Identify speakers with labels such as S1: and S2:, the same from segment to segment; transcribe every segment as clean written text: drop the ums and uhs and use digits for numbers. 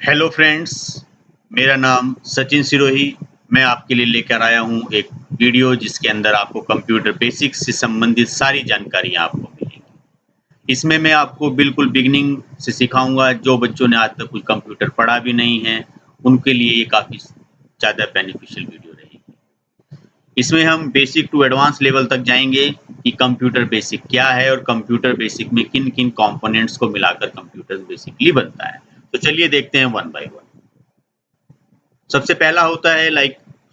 S1: Hello friends, मेरा नाम सचिन सिरोही। मैं आपके लिए लेकर आया हूँ एक वीडियो जिसके अंदर आपको कंप्यूटर बेसिक्स से संबंधित सारी जानकारियाँ आपको मिलेंगी। इसमें मैं आपको बिल्कुल बिगिनिंग से सिखाऊंगा। जो बच्चों ने आज तक कोई कंप्यूटर पढ़ा भी नहीं है, उनके लिए ये काफ़ी ज़्यादा बेनिफिशियल वीडियो रहेगी। इसमें हम बेसिक टू एडवांस लेवल तक जाएंगे कि कंप्यूटर बेसिक क्या है और कंप्यूटर बेसिक में किन किन कंपोनेंट्स को मिलाकर कंप्यूटर बेसिकली बनता है। तो चलिए देखते हैं वन बाय वन। सबसे पहला होता है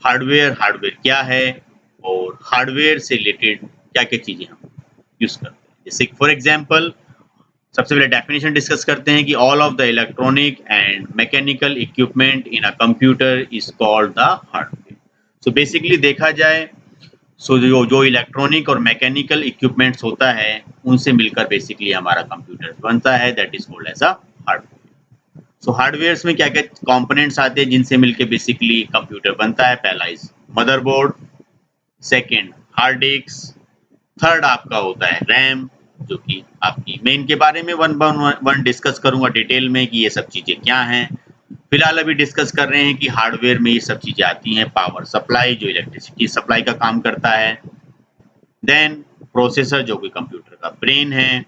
S1: हार्डवेयर। हार्डवेयर क्या है और हार्डवेयर से रिलेटेड क्या क्या चीजें हम यूज करते हैं। जैसे फॉर एग्जांपल, सबसे पहले डेफिनेशन डिस्कस करते हैं कि all of the electronic and mechanical equipment in a computer is called the hardware. So basically देखा जाए, सो जो जो इलेक्ट्रॉनिक और मैकेनिकल इक्विपमेंट्स होता है उनसे मिलकर बेसिकली हमारा कंप्यूटर बनता है, that is called as a hardware. So hardwares में क्या क्या कंपोनेंट्स आते हैं जिनसे मिलके बेसिकली कंप्यूटर बनता है। पहला is motherboard, second hard disk, third आपका होता है रैम, जो कि आपकी मैं इनके बारे में वन बाय वन डिस्कस करूंगा डिटेल में कि ये सब चीजें क्या हैं। फिलहाल अभी डिस्कस कर रहे हैं कि हार्डवेयर में ये सब चीजें आती हैं। पावर सप्लाई जो इलेक्ट्रिसिटी सप्लाई का काम करता है, देन प्रोसेसर जो कि कंप्यूटर का ब्रेन है,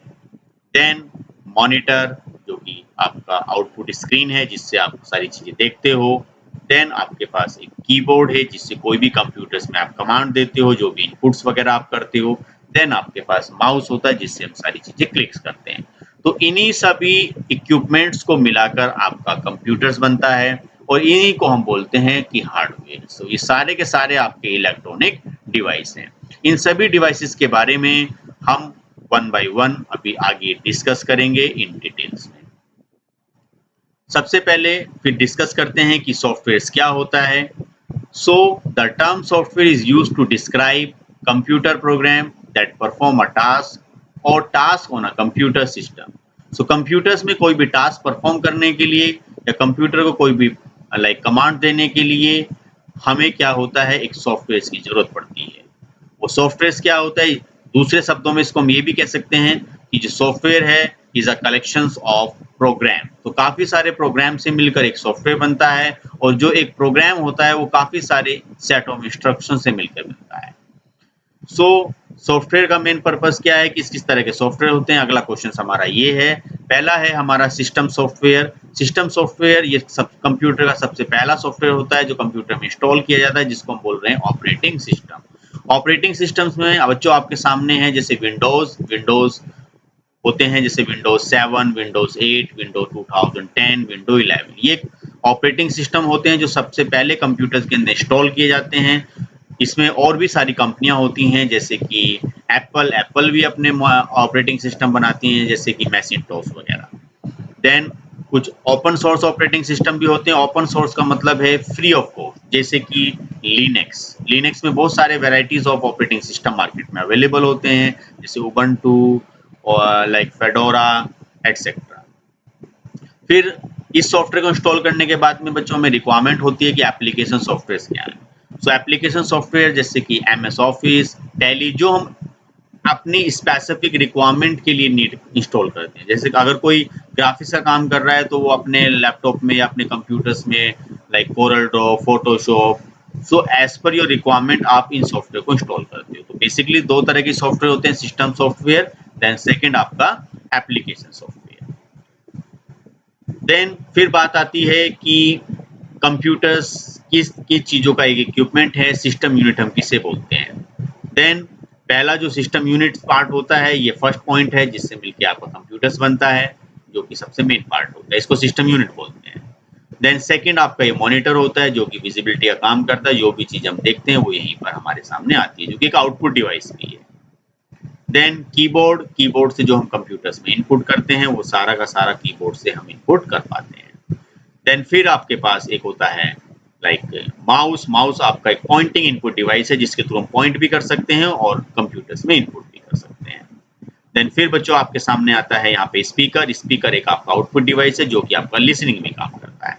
S1: देन मॉनिटर जो कि आपका आउटपुट स्क्रीन है जिससे आप सारी चीजें देखते हो, देन आपके पास एक कीबोर्ड है जिससे कोई भी कंप्यूटर्स में आप कमांड देते हो, जो भी इनपुट्स वगैरह आप करते हो, देन आपके पास माउस होता है जिससे हम सारी चीजें क्लिक्स करते हैं। तो इन्हीं सभी इक्विपमेंट्स को मिलाकर आपका कंप्यूटर्स बनता है और इन्हीं को हम बोलते हैं कि हार्डवेयर। तो ये सारे के सारे आपके इलेक्ट्रॉनिक डिवाइस हैं। इन सभी डिवाइसेस के बारे में हम वन बाय वन अभी आगे डिस्कस करेंगे इन डिटेल्स में। सबसे पहले फिर डिस्कस करते हैं कि सॉफ्टवेयर क्या होता है। So the term software is used to describe computer program that perform a task और task on a computer system. So computers में कोई भी टास्क परफॉर्म करने के लिए या कंप्यूटर को कोई भी कमांड देने के लिए हमें क्या होता है, एक सॉफ्टवेयर की जरूरत पड़ती है। वो सॉफ्टवेयर क्या होता है, दूसरे शब्दों में इसको हम ये भी कह सकते हैं कि जो सॉफ्टवेयर है is a collection of program. तो काफी सारे प्रोग्राम से मिलकर एक सॉफ्टवेयर बनता है और जो एक प्रोग्राम होता है वो काफी सारे सेट ऑफ इंस्ट्रक्शन से मिलकर बनता है। सो सॉफ्टवेयर का मेन पर्पस क्या है, किस किस तरह के सॉफ्टवेयर होते हैं। अगला क्वेश्चन हमारा ये है। पहला है हमारा सिस्टम सॉफ्टवेयर। सिस्टम सॉफ्टवेयर ये सब कंप्यूटर का सबसे पहला सॉफ्टवेयर होता है जो कंप्यूटर में इंस्टॉल किया जाता है, जिसको हम बोल रहे हैं ऑपरेटिंग सिस्टम। ऑपरेटिंग सिस्टम्स में बच्चों आपके सामने है जैसे विंडोज विंडोज होते हैं, जैसे विंडोज 7, विंडोज 8, विंडोज 2010, विंडो 11। ये ऑपरेटिंग सिस्टम होते हैं जो सबसे पहले कंप्यूटर्स के अंदर इंस्टॉल किए जाते हैं। इसमें और भी सारी कंपनियां होती हैं जैसे कि एप्पल एप्पल भी अपने ऑपरेटिंग सिस्टम बनाती हैं जैसे कि मैसिंटोश वगैरह। देन कुछ ओपन सोर्स ऑपरेटिंग सिस्टम भी होते हैं। ओपन सोर्स का मतलब है फ्री ऑफ कॉस्ट, जैसे कि लिनक्स। लिनक्स में बहुत सारे varieties of operating system market में अवेलेबल होते हैं, जैसे उबंटू और फेडोरा एटसेट्रा। फिर इस सॉफ्टवेयर को इंस्टॉल करने के बाद में बच्चों में रिक्वायरमेंट होती है कि एप्लीकेशन सॉफ्टवेयर क्या है। सो एप्लीकेशन सॉफ्टवेयर जैसे कि एमएस ऑफिस, टैली, जो हम अपनी स्पेसिफिक रिक्वायरमेंट के लिए नीड इंस्टॉल करते हैं। जैसे कि अगर कोई ग्राफिक्स का काम कर रहा है तो वो अपने लैपटॉप में या अपने कंप्यूटर्स में Corel Draw, Photoshop, so as per your requirement आप इन सॉफ्टवेयर को इंस्टॉल करते हो। तो बेसिकली दो तरह के सॉफ्टवेयर होते हैं, सिस्टम सॉफ्टवेयर, देन सेकंड आपका एप्लीकेशन सॉफ्टवेयर। देन फिर बात आती है कि कंप्यूटर्स किस किस चीज़ों का एक इक्विपमेंट है, सिस्टम यूनिट हम किसे बोलते हैं। देन पहला जो सिस्टम यूनिट पार्ट होता है ये फर्स्ट पॉइंट है जिससे मिलके आपका कंप्यूटर्स बनता है, जो कि सबसे मेन पार्ट होता है, इसको सिस्टम यूनिट बोलते हैं। देन सेकंड आपका ये मॉनिटर होता है जो कि विजिबिलिटी का काम करता है, जो भी चीज़ हम देखते हैं वो यहीं पर हमारे सामने आती है, जो कि एक आउटपुट डिवाइस भी है। देन कीबोर्ड, कीबोर्ड से जो हम कंप्यूटर्स में इनपुट करते हैं वो सारा का सारा कीबोर्ड से हम इनपुट कर पाते हैं। देन फिर आपके पास एक होता है माउस। माउस आपका एक पॉइंटिंग इनपुट डिवाइस है जिसके थ्रू हम पॉइंट भी कर सकते हैं और कंप्यूटर्स में इनपुट भी कर सकते हैं। देन फिर बच्चों आपके सामने आता है यहाँ पे स्पीकर। स्पीकर एक आपका आउटपुट डिवाइस है जो कि आपका लिसनिंग में काम करता है।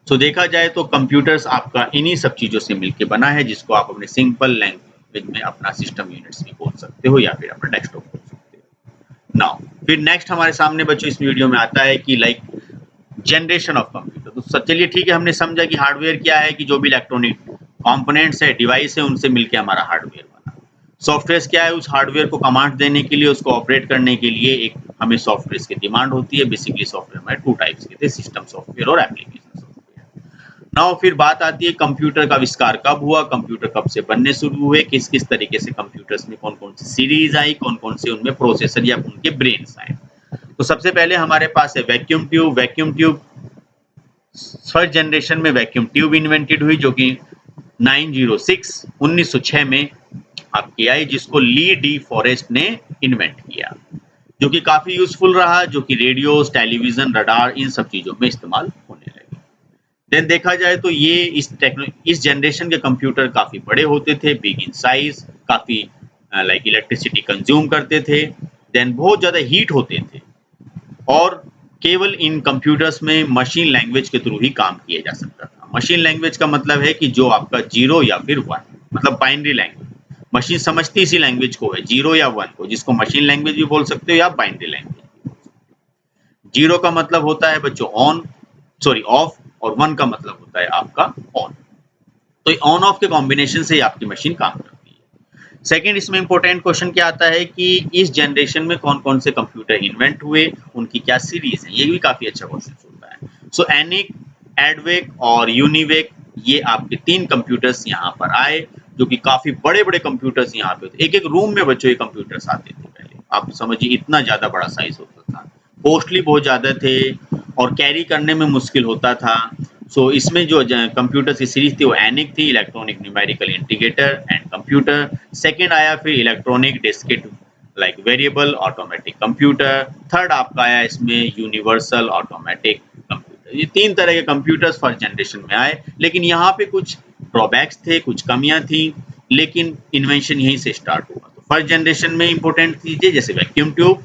S1: सो देखा जाए तो कंप्यूटर्स आपका इन्हीं सब चीज़ों से मिलकर बना है, जिसको आप अपने सिंपल लैंग्वेज में अपना सिस्टम यूनिट्स भी बोल सकते हो या फिर अपना डेस्कटॉप बोल सकते हो। नाउ फिर नेक्स्ट हमारे सामने बच्चों इस वीडियो में आता है कि जनरेशन ऑफ कंप्यूटर। तो चलिए ठीक है, हमने समझा कि हार्डवेयर क्या है, कि जो भी इलेक्ट्रॉनिक कंपोनेंट्स है, डिवाइस है, उनसे मिलकर हमारा हार्डवेयर बना। सॉफ्टवेयर क्या है, उस हार्डवेयर को कमांड देने के लिए, उसको ऑपरेट करने के लिए एक हमें सॉफ्टवेयर की डिमांड होती है। बेसिकली सॉफ्टवेयर में टू टाइप्स के थे, सिस्टम सॉफ्टवेयर और एप्लीकेशन सॉफ्टवेयर। नाउ फिर बात आती है कंप्यूटर का आविष्कार कब हुआ, कंप्यूटर कब से बनने शुरू हुए, किस किस तरीके से कंप्यूटर्स में कौन कौन सी सीरीज आई, कौन कौन से उनमें प्रोसेसर या उनके ब्रेन्स आए। तो सबसे पहले हमारे पास है vacuum tube. Vacuum tube first generation में वैक्यूम ट्यूब इन्वेंटेड हुई, जो कि 1906 में आपकी आई, जिसको ली डी फॉरेस्ट ने इन्वेंट किया, जो कि काफी यूजफुल रहा, जो कि रेडियोस, टेलीविजन, रडार, इन सब चीजों में इस्तेमाल होने लगे। देन देखा जाए तो ये इस जनरेशन के कंप्यूटर काफी बड़े होते थे, बिग इन साइज, काफी लाइक इलेक्ट्रिसिटी कंज्यूम करते थे, देन बहुत ज्यादा हीट होते थे, और केवल इन कंप्यूटर्स में मशीन लैंग्वेज के थ्रू ही काम किया जा सकता था। मशीन लैंग्वेज का मतलब है कि जो आपका 0 या फिर 1, मतलब बाइनरी लैंग्वेज। मशीन समझती इसी लैंग्वेज को है, 0 या 1 को, जिसको मशीन लैंग्वेज भी बोल सकते हो या बाइनरी लैंग्वेज भी बोल सकते हो। 0 का मतलब होता है बच्चों ऑफ, और 1 का मतलब होता है आपका ऑन। तो ऑन ऑफ के कॉम्बिनेशन से ही आपकी मशीन काम करती है। सेकंड, इसमें इंपॉर्टेंट क्वेश्चन क्या आता है कि इस जनरेशन में कौन कौन से कंप्यूटर इन्वेंट हुए, उनकी क्या सीरीज है, ये भी काफी अच्छा क्वेश्चन होता है। सो एनिक, एडवेक और यूनिवेक, ये आपके 3 कंप्यूटर्स यहाँ पर आए, जो कि काफी बड़े बड़े कंप्यूटर्स यहाँ पे थे। एक एक रूम में बच्चों ये कंप्यूटर्स आते थे पहले, आप समझिए इतना ज्यादा बड़ा साइज होता था, कॉस्टली बहुत ज्यादा थे, और कैरी करने में मुश्किल होता था। सो इसमें जो कंप्यूटर्स की सीरीज थी वो एनिक थी, electronic numerical integrator and computer. Second आया फिर electronic discrete like variable automatic computer. Third आपका आया इसमें यूनिवर्सल ऑटोमेटिक कंप्यूटर। ये 3 तरह के कंप्यूटर्स फर्स्ट जनरेशन में आए, लेकिन यहाँ पे कुछ ड्रॉबैक्स थे, कुछ कमियां थी, लेकिन इन्वेंशन यहीं से स्टार्ट हुआ। तो फर्स्ट जनरेशन में इंपॉर्टेंट चीजें जैसे वैक्यूम ट्यूब,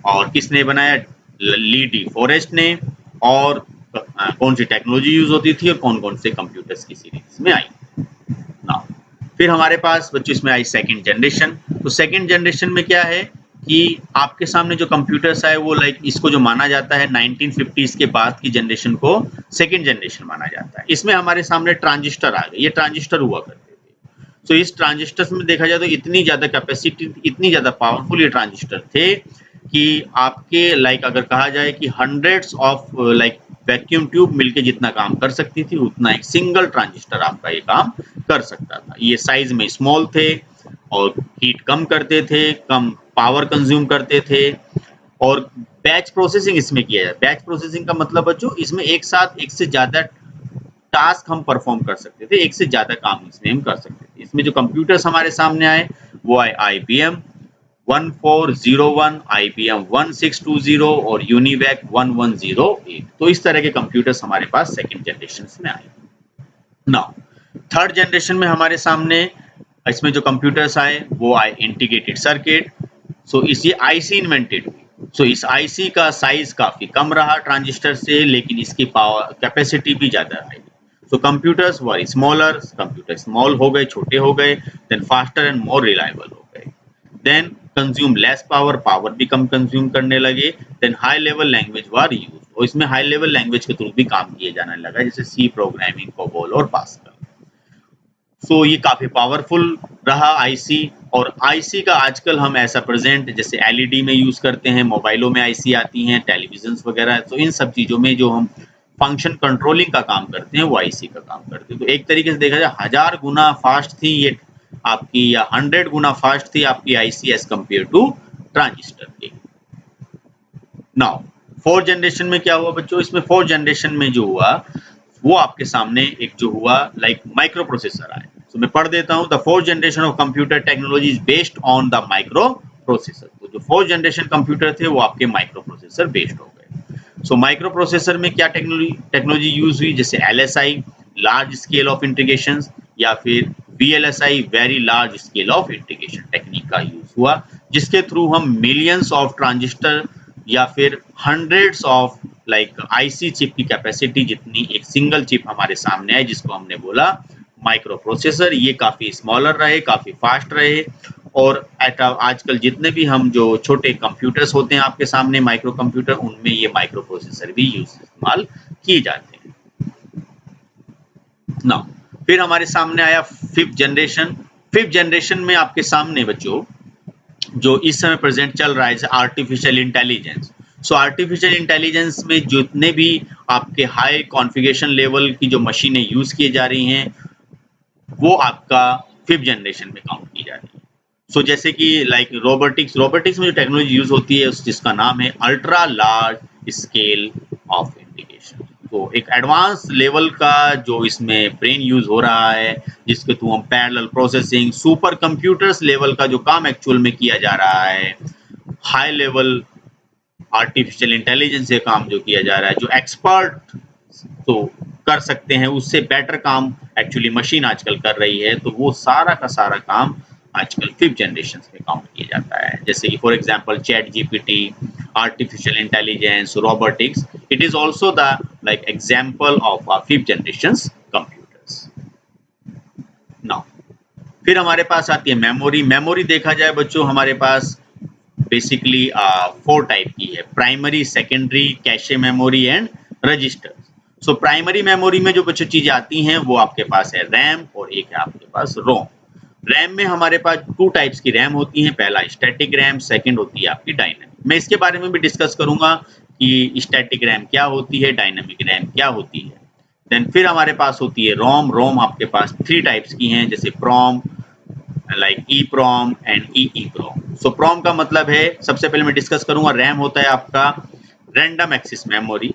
S1: और किसने बनाया, ली डी फॉरेस्ट ने, और कौन सी टेक्नोलॉजी यूज होती थी, और कौन कौन से कंप्यूटर्स की सीरीज में आई। नाउ फिर हमारे पास बच्चों इसमें आई सेकंड जनरेशन। तो सेकंड जनरेशन में क्या है कि आपके सामने जो कंप्यूटर्स आए वो लाइक इसको जो माना जाता है 1950s के बाद की जनरेशन को सेकंड जनरेशन माना जाता है। इसमें हमारे सामने ट्रांजिस्टर आ गए, ये ट्रांजिस्टर हुआ करते थे। तो इस ट्रांजिस्टर्स में देखा जाए तो इतनी ज्यादा कैपेसिटी, इतनी ज्यादा पावरफुल ये ट्रांजिस्टर थे कि आपके लाइक अगर कहा जाए कि hundreds of like vacuum tube मिलके जितना काम कर सकती थी, उतना एक सिंगल ट्रांजिस्टर आपका ये काम कर सकता था। ये साइज में स्मॉल थे, और हीट कम करते थे, कम पावर कंज्यूम करते थे, और बैच प्रोसेसिंग इसमें किया जाए। बैच प्रोसेसिंग का मतलब बच्चों इसमें एक साथ एक से ज्यादा टास्क हम परफॉर्म कर सकते थे, एक से ज्यादा काम इसमें हम कर सकते थे। इसमें जो कंप्यूटर्स हमारे सामने आए वो आए IBM 1401, IBM 1620 और यूनिवैक 1108। तो इस तरह के कंप्यूटर्स हमारे पास सेकंड जनरेशन में आए। नाउ थर्ड जनरेशन में हमारे सामने इसमें जो कंप्यूटर्स आए वो आए इंटीग्रेटेड सर्किट। सो इसी आईसी इन्वेंटेड हुई। सो इस आईसी का साइज काफी कम रहा ट्रांजिस्टर से, लेकिन इसकी पावर कैपेसिटी भी ज्यादा आई। So computers were smaller, computer small हो गए, छोटे हो गए, then faster and more reliable हो गए, then consume less power, power भी कम कंज्यूम करने लगे, then high level language were use, और इसमें हाई लेवल लैंग्वेज के थ्रू भी काम किए जाने लगा, जैसे सी प्रोग्रामिंग, कोबोल और पास्कल। सो ये काफी पावरफुल रहा आईसी। और आईसी का आजकल हम ऐसा प्रेजेंट जैसे एलईडी में यूज करते हैं, मोबाइलों में आईसी आती हैं, टेलीविजन वगैरह, तो इन सब चीजों में जो हम फंक्शन कंट्रोलिंग का काम करते हैं वो आईसी का काम करते हैं। तो एक तरीके से देखा जाए 1000 गुना फास्ट थी ये आपकी, या 100 गुना फास्ट थी आपकी IC as compare to transistor के। नाउ फोर्थ जनरेशन में क्या हुआ बच्चों, इसमें फोर्थ जनरेशन में जो हुआ वो आपके सामने एक जो हुआ लाइक माइक्रो प्रोसेसर आए। तो मैं पढ़ देता हूँ, the fourth generation of computer technology is based on the micro processor. तो जो फोर्थ जनरेशन कंप्यूटर थे वो आपके माइक्रो प्रोसेसर बेस्ड हो गए। सो माइक्रो प्रोसेसर में क्या टेक्नोलॉजी यूज हुई, जैसे LSI large scale of integration, या फिर VLSI very large scale of integration technique का यूज हुआ, जिसके थ्रू हम मिलियंस ऑफ ट्रांजिस्टर या फिर hundreds of like IC chip की कैपेसिटी जितनी एक सिंगल चिप हमारे सामने है, जिसको हमने बोला माइक्रो प्रोसेसर। ये काफी स्मॉलर रहे, काफी फास्ट रहे, और आजकल जितने भी हम जो छोटे कंप्यूटर्स होते हैं आपके सामने माइक्रो कंप्यूटर, उनमें ये माइक्रो प्रोसेसर भी इस्तेमाल किए जाते हैं। नाउ फिर हमारे सामने आया फिफ्थ जनरेशन। फिफ्थ जनरेशन में आपके सामने बच्चों जो इस समय प्रेजेंट चल रहा है आर्टिफिशियल इंटेलिजेंस। सो आर्टिफिशियल इंटेलिजेंस में जितने भी आपके हाई कॉन्फ़िगरेशन लेवल की जो मशीनें यूज की जा रही हैं वो आपका फिफ्थ जनरेशन में काउंट की जा रही है। सो जैसे कि लाइक रोबोटिक्स, रोबोटिक्स में जो टेक्नोलॉजी यूज होती है जिसका नाम है ultra large scale of integration. तो एक एडवांस लेवल का जो इसमें ब्रेन यूज हो रहा है, जिसके थ्रू हम parallel processing, super computers level का जो काम एक्चुअल में किया जा रहा है, हाई लेवल आर्टिफिशियल इंटेलिजेंस से काम जो किया जा रहा है, जो एक्सपर्ट तो कर सकते हैं उससे बेटर काम एक्चुअली मशीन आजकल कर रही है, तो वो सारा का सारा काम आजकल फिफ्थ जनरेशन में काउंट किया जाता है। जैसे कि for example chat GPT, artificial intelligence, robotics, it is also the like example of a fifth generation computers. Now फिर हमारे पास आती है मेमोरी। मेमोरी देखा जाए बच्चों हमारे पास बेसिकली 4 टाइप की है, primary, secondary, cache memory and register. So primary memory में जो बच्चों चीजें आती हैं वो आपके पास है रैम और एक है आपके पास रोम। रैम में हमारे पास 2 टाइप्स की रैम होती हैं, पहला स्टैटिक रैम, सेकंड होती है आपकी डायनेमिक। मैं इसके बारे में भी डिस्कस करूंगा कि स्टैटिक रैम क्या होती है, डायनेमिक रैम क्या होती है। देन फिर हमारे पास होती है रोम। रोम आपके पास 3 टाइप्स की हैं, जैसे प्रोम, लाइक ई प्रोम एंड ई प्रोम। सो प्रोम का मतलब है, सबसे पहले मैं डिस्कस करूंगा, रैम होता है आपका रैंडम एक्सेस मेमोरी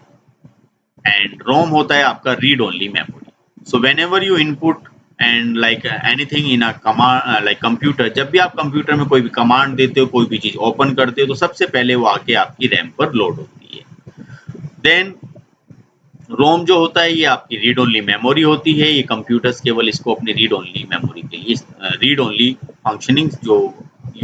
S1: एंड रोम होता है आपका read only memory. So when ever you input and like anything in a command like computer, जब भी आप कंप्यूटर में कोई भी कमांड देते हो, कोई भी चीज ओपन करते हो, तो सबसे पहले वो आके आपकी रैम पर लोड होती है। देन रोम जो होता है ये आपकी रीड ओनली मेमोरी होती है। ये कंप्यूटर्स केवल इसको अपनी रीड ओनली मेमोरी के लिए, रीड ओनली फंक्शनिंग जो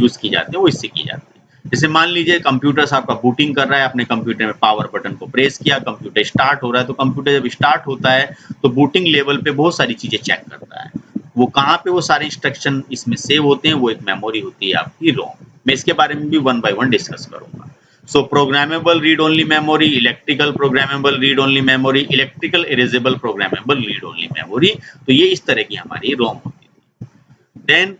S1: यूज की जाती है वो इससे की जाती है। जैसे मान लीजिए कंप्यूटर्स आपका बूटिंग कर रहा है, अपने कंप्यूटर में पावर बटन को प्रेस किया, कंप्यूटर स्टार्ट हो रहा है, तो कंप्यूटर जब स्टार्ट होता है तो बूटिंग लेवल पे बहुत सारी चीजें चेक करता है। वो कहाँ पे वो सारे इंस्ट्रक्शन इसमें सेव होते हैं, वो एक मेमोरी होती है आपकी रोम। मैं इसके बारे में भी 1 बाय 1 डिस्कस करूंगा। So programmable read-only memory, electrical programmable read-only memory, electrical erasable programmable read-only memory, तो ये इस तरह की हमारी रोम होती थी। देन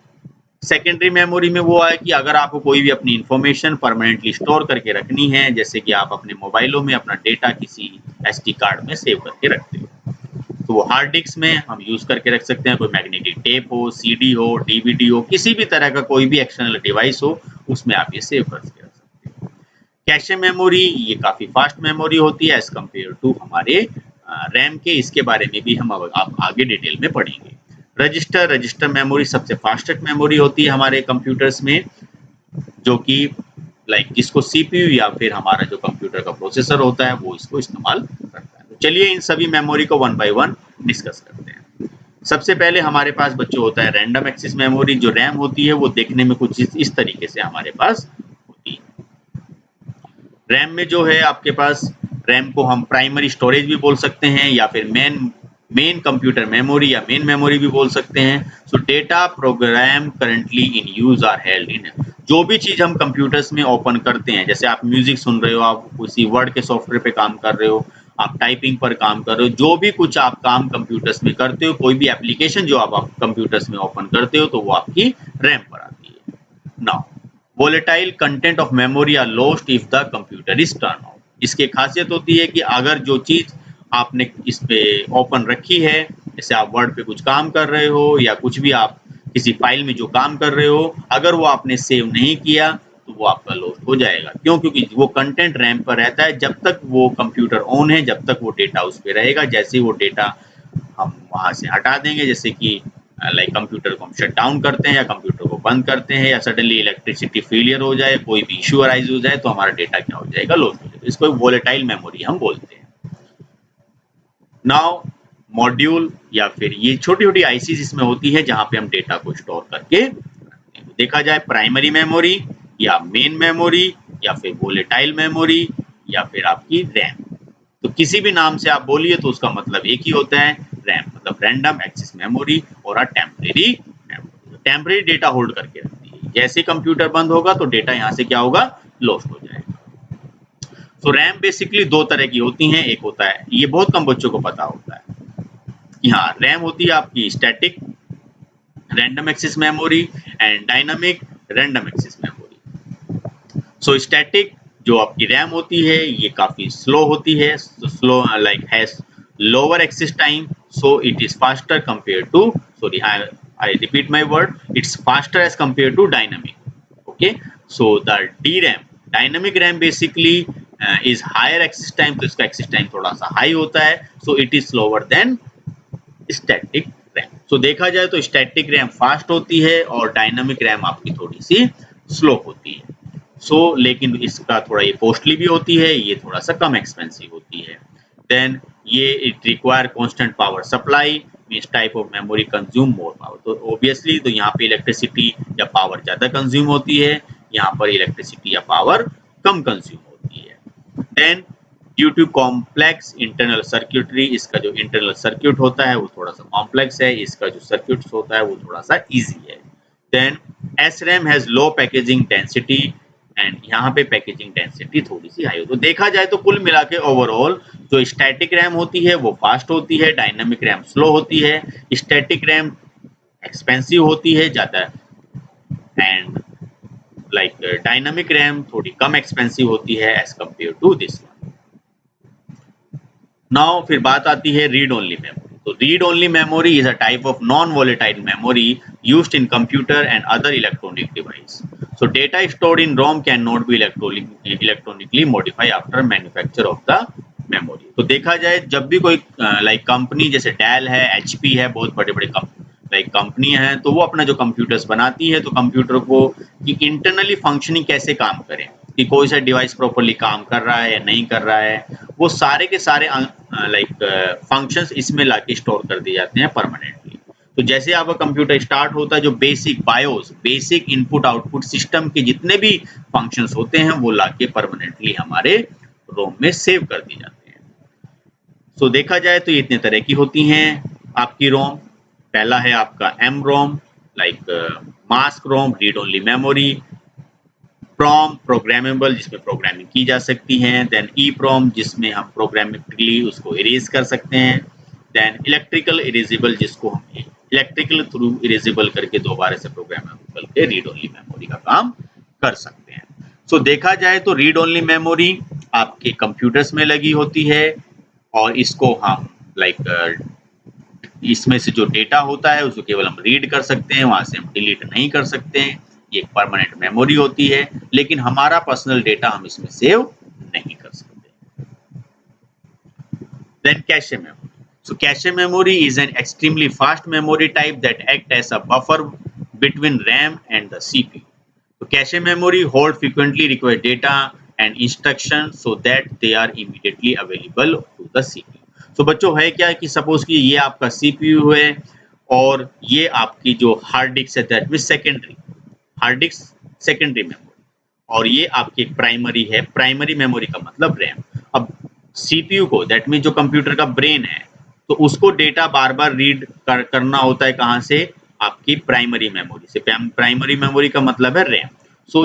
S1: सेकेंडरी मेमोरी में वो है कि अगर आपको कोई भी अपनी इंफॉर्मेशन परमानेंटली स्टोर करके रखनी है, जैसे कि आप अपने मोबाइलों में अपना डेटा किसी एसडी कार्ड में सेव करके रखते हो, तो वो हार्ड डिस्क में हम यूज करके रख सकते हैं। कोई मैग्नेटिक टेप हो, सीडी हो, डीवीडी हो, किसी भी तरह का कोई भी एक्सटर्नल डिवाइस हो, उसमें आप ये सेव करके रख सकते हो। कैशे मेमोरी ये काफी फास्ट मेमोरी होती है एज कम्पेयर टू हमारे रैम के। इसके बारे में भी हम आप आगे डिटेल में पढ़ेंगे। रजिस्टर, रजिस्टर मेमोरी सबसे फास्टेस्ट मेमोरी होती है हमारे कंप्यूटर्स में, जो कि लाइक जिसको सीपीयू या फिर हमारा जो कंप्यूटर का प्रोसेसर होता है वो इसको इस्तेमाल करता है। तो चलिए इन सभी मेमोरी को 1 बाय 1 डिस्कस करते हैं। सबसे पहले हमारे पास बच्चों होता है रैंडम एक्सेस मेमोरी। जो रैम होती है वो देखने में कुछ इस तरीके से हमारे पास होती है। रैम में जो है आपके पास, रैम को हम प्राइमरी स्टोरेज भी बोल सकते हैं या फिर मेन कंप्यूटर मेमोरी या मेन मेमोरी भी बोल सकते हैं। So data program currently in use are held in, जो भी चीज हम कंप्यूटर्स में ओपन करते हैं, जैसे आप म्यूजिक सुन रहे हो, आप किसी वर्ड के सॉफ्टवेयर पे काम कर रहे हो, आप टाइपिंग पर काम कर रहे हो, जो भी कुछ आप काम कंप्यूटर्स में करते हो, कोई भी एप्लीकेशन जो आप कंप्यूटर्स में ओपन करते हो, तो वो आपकी रैम पर आती है। Now volatile content of memory are lost if the computer is turned off। इसकी खासियत होती है कि अगर जो चीज आपने इस पे ओपन रखी है, जैसे आप वर्ड पे कुछ काम कर रहे हो या कुछ भी आप किसी फाइल में जो काम कर रहे हो, अगर वो आपने सेव नहीं किया तो वो आपका लॉस्ट हो जाएगा। क्यों? क्योंकि वो कंटेंट रैम पर रहता है, जब तक वो कंप्यूटर ऑन है, जब तक वो डेटा उस पर रहेगा। जैसे ही वो डेटा हम वहां से हटा देंगे, जैसे कि लाइक कंप्यूटर को हम शट डाउन करते हैं या कंप्यूटर को बंद करते हैं या सडनली इलेक्ट्रिसिटी फेलियर हो जाए, कोई भी इश्यू अराइज हो जाए, तो हमारा डेटा क्या हो जाएगा? लॉस्ट हो जाएगा। इसको वोलेटाइल मेमोरी हम बोलते हैं। नाउ मॉड्यूल या फिर ये छोटी छोटी आईसीज इसमें होती है जहां पे हम डेटा को स्टोर करके रखते हैं। देखा जाए प्राइमरी मेमोरी या मेन मेमोरी या फिर वोलेटाइल मेमोरी या फिर आपकी रैम, तो किसी भी नाम से आप बोलिए तो उसका मतलब एक ही होता है, रैम मतलब रैंडम एक्सेस मेमोरी और temporary memory. Temporary data hold करके रखती है। जैसे कंप्यूटर बंद होगा तो डेटा यहाँ से क्या होगा, लॉस्ट हो जाएगा। तो रैम बेसिकली दो तरह की होती हैं, एक होता है, ये बहुत कम बच्चों को पता होता है कि हाँ, रैम होती है आपकी static random access memory and dynamic random access memory. So static जो आपकी रैम होती है ये काफी स्लो होती है, slow like has lower access time, so it is faster compared to, sorry, I repeat my word, it's faster as compared to dynamic. Okay, so the DRAM dynamic RAM basically is higher access time, तो इसका access time थोड़ा सा high होता है, so it is slower than static RAM. so देखा जाए तो static RAM fast होती है और dynamic RAM आपकी थोड़ी सी slow होती है। लेकिन इसका थोड़ा ये कॉस्टली भी होती है, ये थोड़ा सा कम एक्सपेंसिव होती है। देन ये it require constant power supply, means type of memory consume more power. तो ऑब्वियसली तो यहाँ पे इलेक्ट्रिसिटी या पावर ज़्यादा कंज्यूम होती है, यहाँ पर इलेक्ट्रिसिटी या पावर कम कंज्यूम होती है। Then due to complex internal circuitry, इसका जो इंटरनल सर्क्यूट होता है वो थोड़ा सा कॉम्प्लेक्स है, इसका जो सर्क्यूट होता है वो थोड़ा सा ईजी है। Then SRAM has low packaging density and यहाँ पे पैकेजिंग डेंसिटी थोड़ी सी हाई हो। तो देखा जाए तो कुल मिला के ओवरऑल जो स्टैटिक रैम होती है वो फास्ट होती है, डायनामिक रैम स्लो होती है। स्टैटिक रैम एक्सपेंसिव होती है ज़्यादा एंड लाइक डायनामिक रैम थोड़ी कम एक्सपेंसिव होती है as compare to this one. Now फिर बात आती है रीड ओनली मेमोरी। तो read only memory is a type of non volatile memory used in computer and other electronic device. So data stored in ROM cannot be electronically modified after manufacture of the memory. तो देखा जाए जब भी कोई like company जैसे del है, HP है, बहुत बड़े बड़े लाइक कंपनी हैं, तो वो अपना जो कंप्यूटर्स बनाती है तो कंप्यूटर को कि इंटरनली फंक्शनिंग कैसे काम करें, कि कोई सा डिवाइस प्रॉपरली काम कर रहा है या नहीं कर रहा है, वो सारे के सारे लाइक फंक्शंस इसमें लाके स्टोर कर दिए जाते हैं परमानेंटली। तो जैसे आपका कंप्यूटर स्टार्ट होता है, जो basic BIOS, basic input output system के जितने भी फंक्शंस होते हैं वो लाके परमानेंटली हमारे रोम में सेव कर दिए जाते हैं। देखा जाए तो ये इतने तरह की होती हैं आपकी रोम। पहला है आपका एम रोम, लाइक मास्क रोम, रीड ओनली मेमोरी। प्रोम प्रोग्रामेबल, जिसमें प्रोग्रामिंग की जा सकती है। देन ई प्रोम, जिसमें हम प्रोग्रामेटिकली उसको इरेज कर सकते हैं। देन इलेक्ट्रिकल इरेजेबल, जिसको हम इलेक्ट्रिकल थ्रू इरेजेबल करके दोबारा से प्रोग्रामेबल के रीड ओनली मेमोरी का काम कर सकते हैं। देखा जाए तो रीड ओनली मेमोरी आपके कंप्यूटर्स में लगी होती है और इसको हम लाइक इसमें से जो डेटा होता है उसको केवल हम रीड कर सकते हैं, वहां से हम डिलीट नहीं कर सकते हैं। ये एक परमानेंट मेमोरी होती है, लेकिन हमारा पर्सनल डेटा हम इसमें सेव नहीं कर सकते। Then cache memory. Cache memory is an extremely fast memory type that act as a buffer between RAM and the CPU. So cache memory hold frequently required data and instructions so that they are immediately available to the CPU. बच्चों है क्या कि suppose कि ये आपका CPU है और ये आपकी जो हार्ड डिस्क है, that means secondary hard disk, secondary memory, और ये आपकी प्राइमरी है। प्राइमरी मेमोरी का मतलब रैम। अब CPU को, दैट मींस जो कंप्यूटर का ब्रेन है, तो उसको डेटा बार बार रीड करना होता है कहाँ से, आपकी प्राइमरी मेमोरी से। प्राइमरी मेमोरी का मतलब है रैम।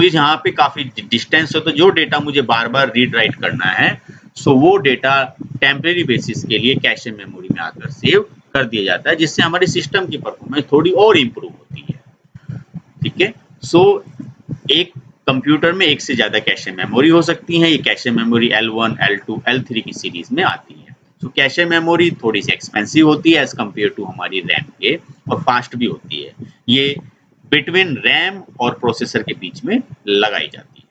S1: इस यहाँ पे काफी डिस्टेंस है, तो जो डेटा मुझे बार बार रीड राइट करना है, वो डेटा टेम्परेरी बेसिस के लिए कैशे मेमोरी में आकर सेव कर दिया जाता है, जिससे हमारे सिस्टम की परफॉर्मेंस थोड़ी और इम्प्रूव होती है। ठीक है, एक कंप्यूटर में एक से ज्यादा कैशे मेमोरी हो सकती है। ये cache memory L1, L2, L3 की सीरीज में आती है। कैशे मेमोरी थोड़ी सी एक्सपेंसिव होती है एज कम्पेयर टू हमारी रैम के, और फास्ट भी होती है। ये बिटवीन रैम और प्रोसेसर के बीच में लगाई जाती है।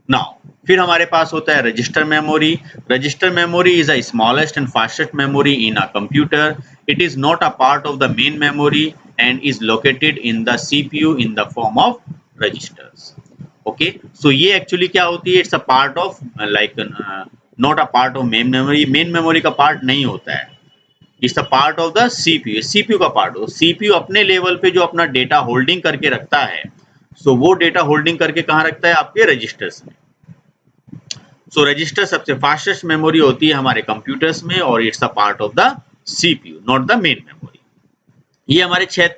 S1: नाउ फिर हमारे पास होता है register memory. Register memory is a smallest and fastest memory in a computer. It is not a part of the main memory and is located in the CPU in the form of registers. Okay, ये actually क्या होती है, it's a part of like not a part of main memory. Main memory का part नहीं होता है, it's a part of the CPU। CPU का part हो। CPU अपने लेवल पे जो अपना डेटा होल्डिंग करके रखता है, वो डेटा होल्डिंग करके कहाँ रखता है, आपके रजिस्टर्स में। रजिस्टर सबसे फास्टेस्ट मेमोरी होती है हमारे कंप्यूटर्स में, और it's a part of the CPU, not the main memory. ये हमारे 6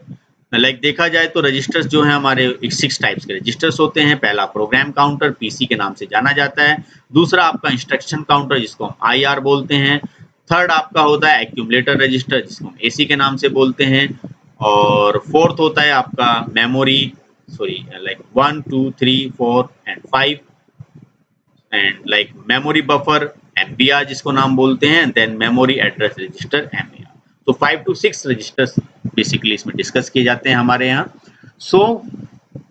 S1: देखा जाए तो रजिस्टर्स जो है हमारे 6 टाइप्स के रजिस्टर्स होते हैं। पहला प्रोग्राम काउंटर, पीसी के नाम से जाना जाता है। दूसरा आपका इंस्ट्रक्शन काउंटर, जिसको हम आईआर बोलते हैं। थर्ड आपका होता है एक्यूमुलेटर रजिस्टर, जिसको हम एसी के नाम से बोलते हैं। और फोर्थ होता है आपका memory, sorry 1 2 3 4 and 5, and memory buffer MBR जिसको नाम बोलते हैं, then memory address register MAR. तो 5 to 6 रजिस्टर्स बेसिकली इसमें डिस्कस किए जाते हैं हमारे यहाँ। सो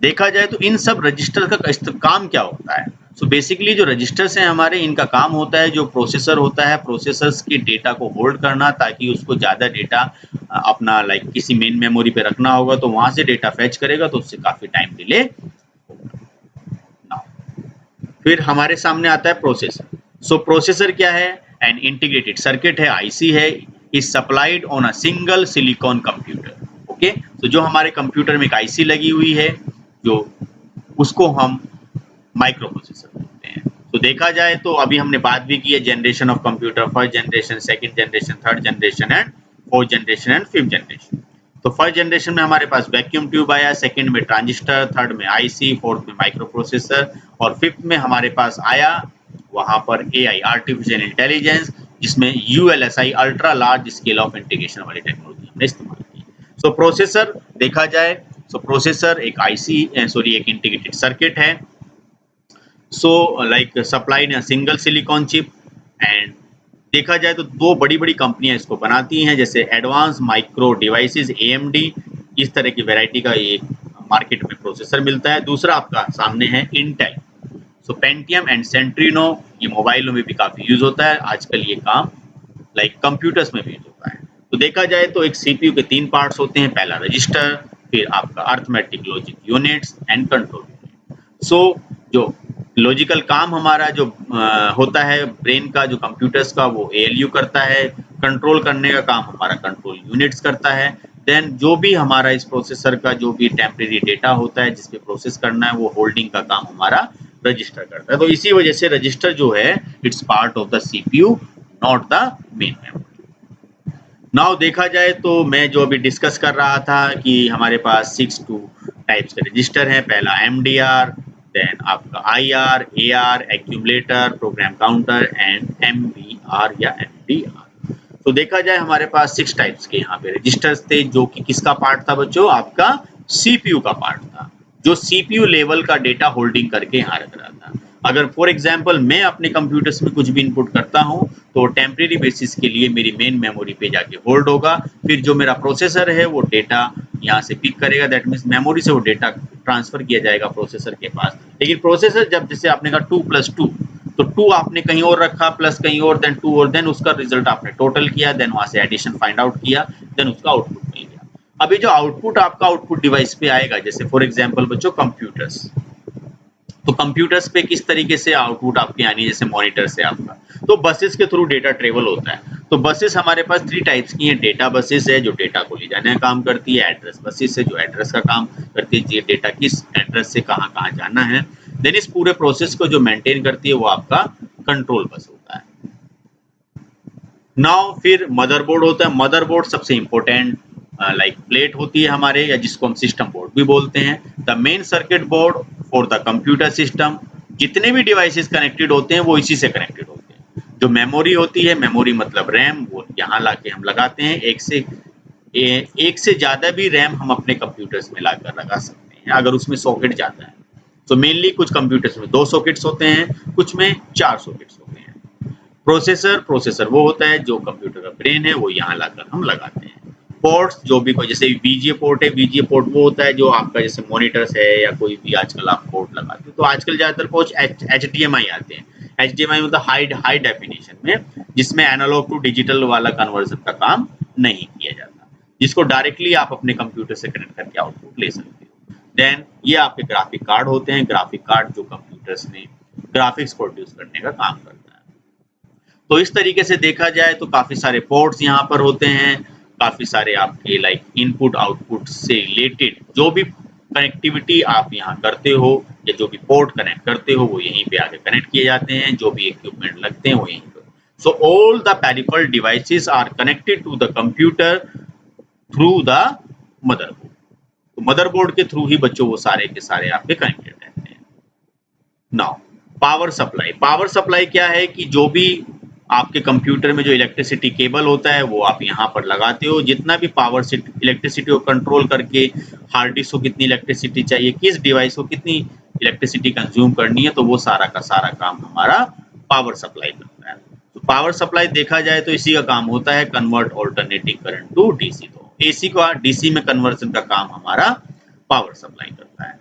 S1: देखा जाए तो इन सब रजिस्टर का काम क्या होता है। सो बेसिकली जो रजिस्टर्स हैं हमारे, इनका काम होता है, जो प्रोसेसर होता है, प्रोसेसर्स के डेटा को होल्ड करना, ताकि उसको ज़्यादा डेटा अपना किसी मेन मेमोरी पे रखना होगा तो वहाँ से डेटा फैच करेगा, तो उससे काफ़ी टाइम डिले होगा। फिर हमारे सामने आता है प्रोसेसर। सो प्रोसेसर क्या है? एन इंटीग्रेटेड सर्किट है, आईसी है, is supplied on a single silicon computer. Okay, तो जो हमारे कंप्यूटर में एक आईसी लगी हुई है, जो उसको हम माइक्रो प्रोसेसर बोलते हैं। तो देखा जाए तो अभी हमने बात भी की है generation of computer, first generation, second generation, third generation and fourth generation and fifth generation. तो फर्स्ट जनरेशन में हमारे पास वैक्यूम ट्यूब आया, सेकंड में ट्रांजिस्टर, थर्ड में आईसी, फोर्थ में माइक्रो प्रोसेसर, और फिफ्थ में हमारे पास आया वहां पर एआई, आर्टिफिशियल इंटेलिजेंस, जिसमें ULSI, ultra large scale of integration वाली टेक्नोलॉजी हमने इस्तेमाल की। सो प्रोसेसर देखा जाए, सो प्रोसेसर एक आईसी सॉरी एक इंटीग्रेटेड सर्किट है। So supplied in single silicon chip. And देखा जाए तो दो बड़ी बड़ी कंपनियां इसको बनाती हैं, जैसे एडवांस माइक्रो डिवाइसेस एएमडी, इस तरह की वैरायटी का ये मार्केट में प्रोसेसर मिलता है। दूसरा आपका सामने है इंटेल। सो पेंटियम एंड सेंट्रिनो, ये मोबाइलों में भी काफ़ी यूज होता है आजकल, ये काम कंप्यूटर्स में भी यूज होता है। तो देखा जाए तो एक सीपीयू के 3 पार्ट्स होते हैं, पहला रजिस्टर, फिर आपका arithmetic logic units and control unit. So जो लॉजिकल काम हमारा जो होता है ब्रेन का, जो कंप्यूटर्स का, वो एएलयू करता है। कंट्रोल करने का काम हमारा कंट्रोल यूनिट्स करता है। देन जो भी हमारा इस प्रोसेसर का जो भी टेम्परेरी डेटा होता है जिसपे प्रोसेस करना है, वो होल्डिंग का काम हमारा रजिस्टर करता है। तो इसी वजह से रजिस्टर जो है, it's part of the CPU, not the main memory. Now देखा जाए तो मैं जो अभी डिस्कस कर रहा था कि हमारे पास 6 टू टाइप्स के रजिस्टर हैं। पहला एमडीआर, देन आपका IR, AR, accumulator, program counter and MBR या एमडीआर। तो देखा जाए हमारे पास 6 टाइप्स के यहाँ पे रजिस्टर्स थे, जो कि किसका पार्ट था बच्चों? आपका सीपीयू का पार्ट था, जो सीपीयू लेवल का डेटा होल्डिंग करके यहाँ रख रहा था। अगर फॉर एग्जाम्पल मैं अपने कंप्यूटर्स में कुछ भी इनपुट करता हूँ, तो टेम्परेरी बेसिस के लिए मेरी मेन मेमोरी पे जाके होल्ड होगा। फिर जो मेरा प्रोसेसर है वो डेटा यहाँ से पिक करेगा, दैट मीन्स मेमोरी से वो डेटा ट्रांसफर किया जाएगा प्रोसेसर के पास। लेकिन प्रोसेसर जब जैसे आपने कहा 2+2, तो 2 आपने कहीं और रखा, प्लस कहीं और, देन 2 और देन उसका रिजल्ट आपने टोटल किया, देन वहां से एडिशन फाइंड आउट किया, देन उसका आउटपुट मिल गया। अभी जो आउटपुट आपका आउटपुट डिवाइस पे आएगा, जैसे फॉर एग्जाम्पल बच्चों कंप्यूटर्स, तो कंप्यूटर्स पे किस तरीके से आउटपुट आपके आनी है, जैसे मॉनिटर से आपका, तो बसेस के थ्रू डेटा ट्रेवल होता है। तो बसेस हमारे पास 3 टाइप्स की हैं। डेटा बसेस है जो डेटा को ले जाने का काम करती है, एड्रेस बसेस है जो एड्रेस का काम करती है, डेटा किस एड्रेस से कहाँ कहाँ जाना है। देन इस पूरे प्रोसेस को जो मेंटेन करती है वो आपका कंट्रोल बस होता है। नाउ फिर मदरबोर्ड होता है। मदरबोर्ड सबसे इंपॉर्टेंट प्लेट होती है हमारे, या जिसको हम सिस्टम बोर्ड भी बोलते हैं। The main circuit board for the computer system. जितने भी डिवाइसेस कनेक्टेड होते हैं वो इसी से कनेक्टेड होते हैं। जो मेमोरी होती है, मेमोरी मतलब रैम, वो यहाँ लाके हम लगाते हैं। एक से ज्यादा भी रैम हम अपने कंप्यूटर्स में लाकर लगा सकते हैं अगर उसमें सॉकेट जाता है। तो मेनली कुछ कंप्यूटर्स में 2 सॉकेट्स होते हैं, कुछ में 4 सॉकेट्स होते हैं। प्रोसेसर वो होता है जो कंप्यूटर का ब्रेन है, वो यहाँ लाकर हम लगाते हैं। पोर्ट्स जो भी कोई, जैसे वीजीए पोर्ट है, वीजीए पोर्ट वो होता है जो आपका जैसे मॉनिटर्स है या कोई भी आजकल आप पोर्ट लगाते हो, तो आजकल ज्यादातर कुछ एचडीएमआई आते हैं। एचडीएमआई मतलब हाई डेफिनेशन में, जिसमें एनालॉग टू डिजिटल वाला कन्वर्जन का काम नहीं किया जाता, जिसको डायरेक्टली आप अपने कंप्यूटर से कनेक्ट करके आउटपुट ले सकते हो। देन ये आपके ग्राफिक कार्ड होते हैं। ग्राफिक कार्ड जो कंप्यूटर्स में ग्राफिक्स प्रोड्यूस करने का काम करता है। तो इस तरीके से देखा जाए तो काफी सारे पोर्ट्स यहाँ पर होते हैं, काफी सारे आपके इनपुट आउटपुट से रिलेटेड जो भी कनेक्टिविटी आप यहाँ करते हो, या जो भी पोर्ट कनेक्ट करते हो, वो यहीं पे आके कनेक्ट किए जाते हैं। जो भी इक्विपमेंट लगते हैं वो यहीं पर। So all the peripheral devices are connected to the computer through the motherboard. तो मदरबोर्ड के थ्रू ही बच्चों वो सारे के सारे आपके कनेक्टेड रहते हैं। नाउ पावर सप्लाई क्या है कि जो भी आपके कंप्यूटर में जो इलेक्ट्रिसिटी केबल होता है वो आप यहाँ पर लगाते हो। जितना भी पावर से इलेक्ट्रिसिटी को कंट्रोल करके हार्ड डिस्क को कितनी इलेक्ट्रिसिटी चाहिए, किस डिवाइस को कितनी इलेक्ट्रिसिटी कंज्यूम करनी है, तो वो सारा का सारा काम हमारा पावर सप्लाई करता है। तो पावर सप्लाई देखा जाए तो इसी का काम होता है convert alternating current to DC. तो एसी का डीसी में कन्वर्जन का काम हमारा पावर सप्लाई करता है।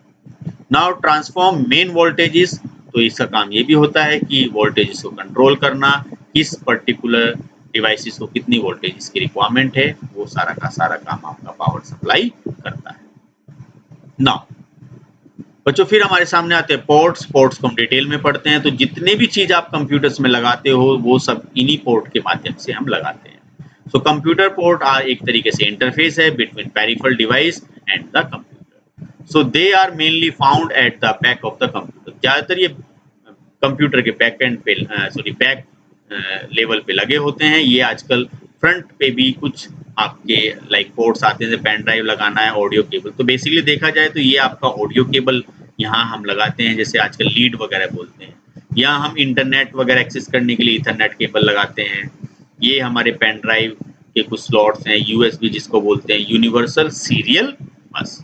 S1: नाउ ट्रांसफॉर्म मेन वोल्टेजेस, तो इसका काम ये भी होता है कि वोल्टेजेस को कंट्रोल करना, किस पर्टिकुलर डिवाइसेस को कितनी वोल्टेज की रिक्वायरमेंट है, वो सारा का सारा काम आपका पावर सप्लाई करता है। नाउ बच्चों फिर हमारे सामने आते हैं पोर्ट्स को हम डिटेल में पढ़ते हैं। तो जितने भी चीज आप कंप्यूटर्स में लगाते हो वो सब इन्हीं पोर्ट के माध्यम से हम लगाते हैं। सो कंप्यूटर पोर्ट आर एक तरीके से इंटरफेस है between peripheral device and the computer. So they are mainly found at the back of the computer. ज्यादातर ये कंप्यूटर के बैक एंड पे बैक लेवल पे लगे होते हैं। ये आजकल फ्रंट पे भी कुछ आपके लाइक पोर्ट्स आते हैं, पेन ड्राइव लगाना है, ऑडियो केबल। तो बेसिकली देखा जाए तो ये आपका ऑडियो केबल यहाँ हम लगाते हैं, जैसे आजकल लीड वगैरह बोलते हैं। यहाँ हम इंटरनेट वगैरह एक्सेस करने के लिए ईथरनेट केबल लगाते हैं। ये हमारे पेन ड्राइव के कुछ स्लॉट्स हैं, यूएसबी जिसको बोलते हैं यूनिवर्सल सीरियल बस।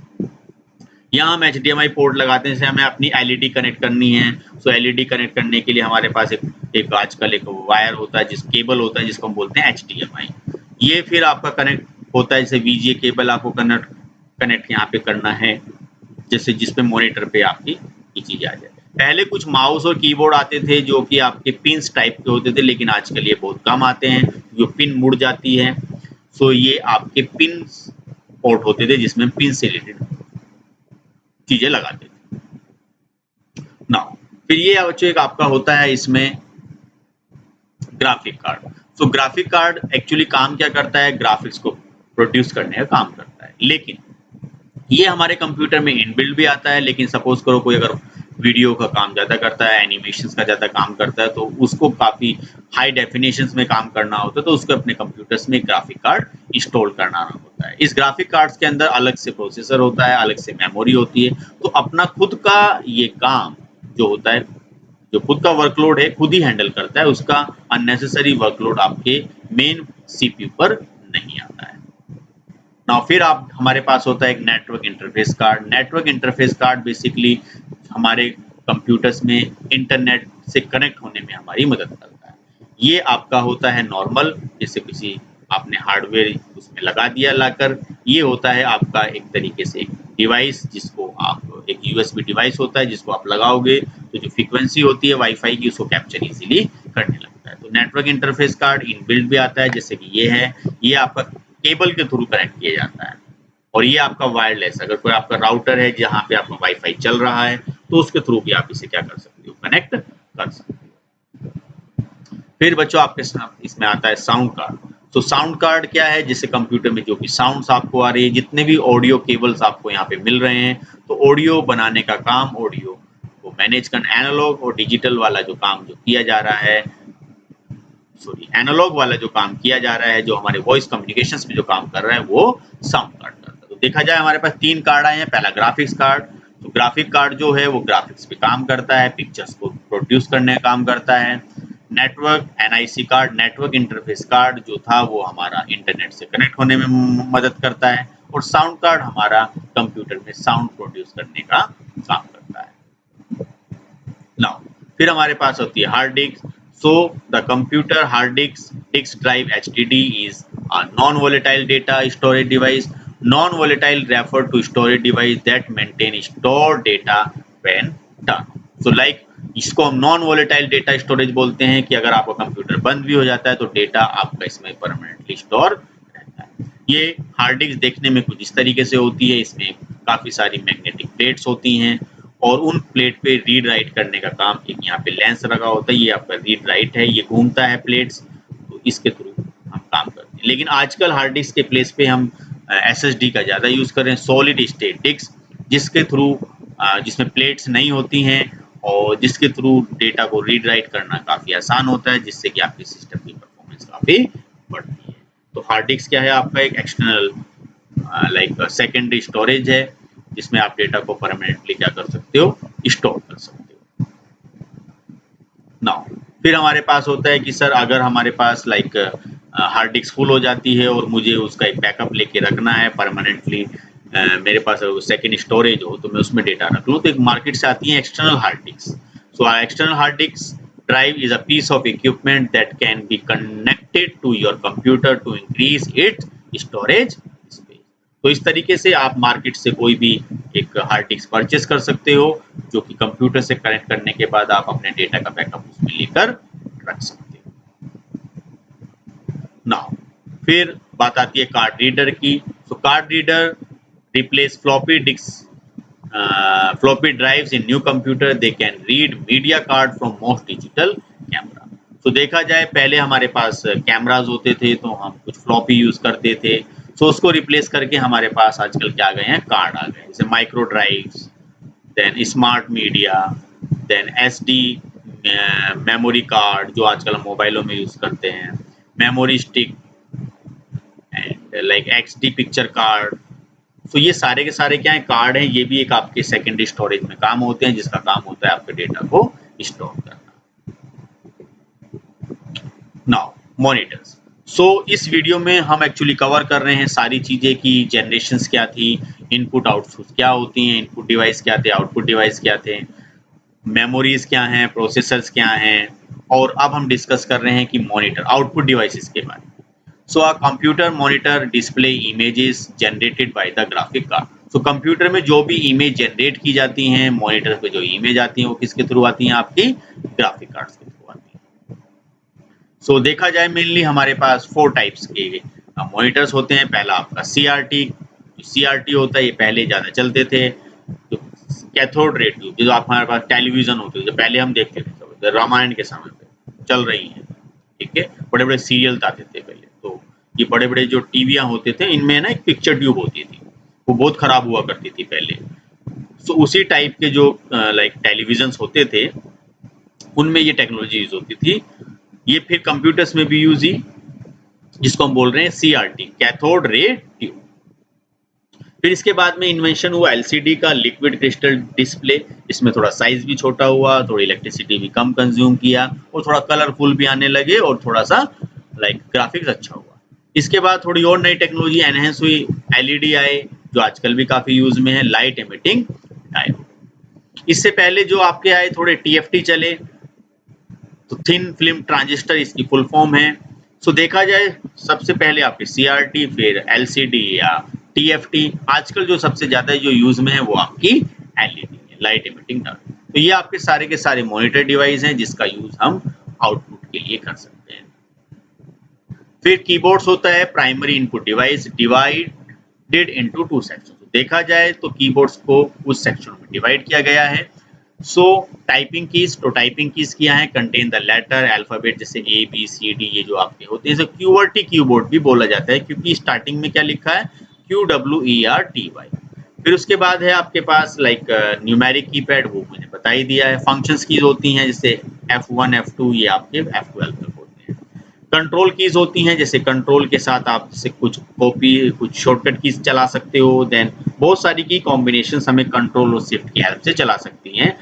S1: यहाँ हम HDMI पोर्ट लगाते हैं, जैसे हमें अपनी LED कनेक्ट करनी है। सो LED कनेक्ट करने के लिए हमारे पास एक आजकल एक वायर होता है, जिस केबल होता है जिसको हम बोलते हैं HDMI। ये फिर आपका कनेक्ट होता है, जैसे VGA केबल आपको कनेक्ट यहाँ पे करना है, जैसे जिसपे मॉनिटर पे आपकी ये चीज आ जाए। पहले कुछ माउस और कीबोर्ड आते थे जो कि आपके पिंस टाइप के होते थे, लेकिन आजकल ये बहुत कम आते हैं, जो पिन मुड़ जाती है। सो ये आपके पिन पोर्ट होते थे जिसमें पिन से रिलेटेड चीजें लगाते थे। नाउ फिर ये बच्चों एक आपका होता है इसमें graphic card. So graphic card actually काम क्या करता है, ग्राफिक्स को प्रोड्यूस करने का काम करता है। लेकिन ये हमारे कंप्यूटर में इनबिल्ट भी आता है। लेकिन सपोज करो कोई अगर वीडियो का काम ज़्यादा करता है, एनिमेशंस का ज़्यादा काम करता है, तो उसको काफ़ी हाई डेफिनेशंस में काम करना होता है, तो उसको अपने कंप्यूटर्स में ग्राफिक कार्ड इंस्टॉल करना होता है। इस ग्राफिक कार्ड्स के अंदर अलग से प्रोसेसर होता है, अलग से मेमोरी होती है। तो अपना खुद का ये काम जो होता है, जो खुद का वर्कलोड है खुद ही हैंडल करता है। उसका अननेसेसरी वर्कलोड आपके मेन सीपीयू पर नहीं आता है। नाउ फिर आप हमारे पास होता है एक network interface card. Network interface card basically हमारे कंप्यूटर्स में इंटरनेट से कनेक्ट होने में हमारी मदद करता है। ये आपका होता है नॉर्मल, जैसे किसी आपने हार्डवेयर उसमें लगा दिया लाकर। ये होता है आपका एक तरीके से एक डिवाइस, जिसको आप एक यूएसबी डिवाइस होता है जिसको आप लगाओगे तो जो फ्रीक्वेंसी होती है वाईफाई की उसको कैप्चर इजीली करने लगता है। तो नेटवर्क इंटरफेस कार्ड इनबिल्ट भी आता है, जैसे कि ये है। ये आपका केबल के थ्रू कनेक्ट किया जाता है। और ये आपका वायरलेस, अगर कोई आपका राउटर है जहाँ पे आपका वाईफाई चल रहा है तो उसके थ्रू भी आप इसे क्या कर सकते हो, कनेक्ट कर सकते हो। फिर बच्चों आपके साथ इसमें आता है साउंड कार्ड। तो साउंड कार्ड क्या है, जिससे कंप्यूटर में जो भी साउंड्स आपको आ रही है, जितने भी ऑडियो केबल्स आपको यहाँ पे मिल रहे हैं, तो ऑडियो बनाने का काम, ऑडियो को मैनेज करना, एनालॉग और डिजिटल वाला जो काम जो किया जा रहा है, एनालॉग वाला जो काम किया जा रहा है, जो हमारे वॉइस कम्युनिकेशंस में जो काम कर रहा है, वो साउंड कार्ड करता है। तो देखा जाए हमारे पास 3 कार्ड आए हैं। पहला ग्राफिक्स कार्ड। तो ग्राफिक कार्ड जो है वो ग्राफिक्स पे काम करता है, पिक्चर्स को प्रोड्यूस करने का काम करता है। Network NIC card, network interface card जो था वो हमारा इंटरनेट से कनेक्ट होने में मदद करता है। और साउंड कार्ड हमारा कंप्यूटर में साउंड प्रोड्यूस करने का काम करता है। नाउ फिर हमारे पास होती है hard disk. So the computer hard disk drive HDD is a non-volatile data storage device. Non-volatile refer to storage device that maintain stored data when done. So like इसको हम नॉन वोलेटाइल डेटा स्टोरेज बोलते हैं कि अगर आपका computer बंद भी हो जाता है तो डेटा आपका इसमें परमानेंटली स्टोर रहता है। ये हार्ड डिस्क देखने में कुछ इस तरीके से होती है। इसमें काफी सारी मैग्नेटिक प्लेट्स होती हैं और उन प्लेट पे रीड राइट करने का काम, एक यहाँ पे लेंस लगा होता है, ये आपका रीड राइट है, ये घूमता है प्लेट्स, तो इसके थ्रू हम काम करते हैं। लेकिन आजकल हार्ड डिस्क के प्लेस पे हम SSD का ज़्यादा यूज़ कर रहे हैं, सॉलिड स्टेट डिस्क, जिसके थ्रू जिसमें प्लेट्स नहीं होती हैं और जिसके थ्रू डेटा को रीड राइट करना काफ़ी आसान होता है, जिससे कि आपके सिस्टम की परफॉर्मेंस काफ़ी बढ़ती है। तो हार्ड डिस्क क्या है, आपका एक एक्सटर्नल लाइक सेकेंडरी स्टोरेज है जिसमें आप डेटा को परमानेंटली क्या कर सकते हो, स्टोर कर सकते हो। नाउ फिर हमारे पास होता है कि सर अगर हमारे पास लाइक हार्ड डिस्क फुल हो जाती है और मुझे उसका एक बैकअप लेके रखना है परमानेंटली, मेरे पास सेकेंड स्टोरेज हो तो मैं उसमें डेटा रख लूँ, तो एक मार्केट से आती है external hard disk. So external hard disk drive is a piece of equipment that can be connected to your computer to increase its storage space। तो इस तरीके से आप मार्केट से कोई भी एक हार्ड डिस्क परचेस कर सकते हो, जो कि कंप्यूटर से कनेक्ट करने के बाद आप अपने डेटा का बैकअप उसमें लेकर रख सकते हो। नाउ फिर बात आती है कार्ड रीडर की। So card reader replace floppy disk floppy drives in new computer. They can read media card from most digital camera। तो देखा जाए पहले हमारे पास कैमराज होते थे तो हम कुछ फ्लॉपी यूज करते थे, सो उसको रिप्लेस करके हमारे पास आजकल क्या आ गए हैं, कार्ड आ गए, जैसे micro drives, then smart media, then SD memory card जो आजकल हम मोबाइलों में यूज करते हैं, memory stick and like XD picture card. तो ये सारे के सारे क्या है, कार्ड हैं, ये भी एक आपके सेकेंडरी स्टोरेज में काम होते हैं, जिसका काम होता है आपके डेटा को स्टोर करना। Now monitors. सो इस वीडियो में हम एक्चुअली कवर कर रहे हैं सारी चीजें कि जनरेशंस क्या थी, इनपुट आउटपुट क्या होती हैं, इनपुट डिवाइस क्या थे, आउटपुट डिवाइस क्या थे, मेमोरीज क्या हैं, प्रोसेसर्स क्या हैं, और अब हम डिस्कस कर रहे हैं कि मॉनिटर आउटपुट डिवाइसेस के बारे में। So a computer monitor display images generated by the graphic card। So computer में जो भी इमेज जनरेट की जाती हैं, मॉनिटर पे जो इमेज आती हैं वो किसके थ्रू आती हैं, आपकी ग्राफिक कार्ड्स के थ्रू आती हैं। सो देखा जाए मेनली हमारे पास 4 टाइप्स के मॉनिटर्स होते हैं। पहला आपका सीआरटी। सीआरटी होता है, ये पहले ज़्यादा चलते थे। तो कैथोड रे ट्यूब जो हमारे पास टेलीविजन होते थे, जो पहले हम देखते थे रामायण के समय पे चल रही है, ठीक है, बड़े बड़े सीरियल आते थे पहले। तो ये बड़े बड़े जो टीवियां होते थे इनमें ना एक पिक्चर ट्यूब होती थी, वो बहुत खराब हुआ करती थी पहले। सो उसी टाइप के जो लाइक टेलीविजन होते थे उनमें ये टेक्नोलॉजी यूज होती थी। ये फिर कंप्यूटर्स में भी यूज हुई, जिसको हम बोल रहे हैं सीआरटी, कैथोड रे ट्यूब। फिर इसके बाद में इन्वेंशन हुआ एलसीडी का, लिक्विड क्रिस्टल डिस्प्ले। इसमें थोड़ा साइज भी छोटा हुआ, थोड़ी इलेक्ट्रिसिटी भी कम कंज्यूम किया, और थोड़ा कलरफुल भी आने लगे, और थोड़ा सा लाइक ग्राफिक्स अच्छा हुआ। इसके बाद थोड़ी और नई टेक्नोलॉजी एनहेंस हुई, एलईडी आए, जो आजकल भी काफी यूज में है, लाइट एमिटिंग डायोड। इससे पहले जो आपके आए थोड़े टीएफटी चले, तो थिन फिल्म ट्रांजिस्टर इसकी फुल फॉर्म है। सो देखा जाए सबसे पहले आपके सीआरटी, फिर एलसीडी या टीएफटी, आजकल जो सबसे ज्यादा जो यूज में है वो आपकी एलईडी है, लाइट एमिटिंग डायोड। तो ये आपके सारे के सारे मॉनिटर डिवाइस हैं जिसका यूज हम आउटपुट के लिए कर सकते हैं। फिर कीबोर्ड्स होता है primary input device, divided into 2 section. देखा जाए तो कीबोर्ड्स को कुछ सेक्शन में डिवाइड किया गया है। सो टाइपिंग कीज, तो टाइपिंग कीज क्या है, कंटेन द लेटर अल्फाबेट, जैसे ए बी सी डी, ये जो आपके होते हैं, क्यूआरटी कीबोर्ड भी बोला जाता है, क्योंकि स्टार्टिंग में क्या लिखा है, QWERTY। फिर उसके बाद है आपके पास लाइक न्यूमेरिक कीपैड, वो मैंने बता ही दिया है। फंक्शंस कीज होती हैं जैसे F1 F2, ये आपके F12 तक होते हैं। कंट्रोल कीज होती हैं, जैसे कंट्रोल के साथ आप जैसे कुछ कॉपी, कुछ शॉर्टकट कीज चला सकते हो। देन बहुत सारी की कॉम्बिनेशन हमें कंट्रोल और शिफ्ट की हेल्प से चला सकती हैं,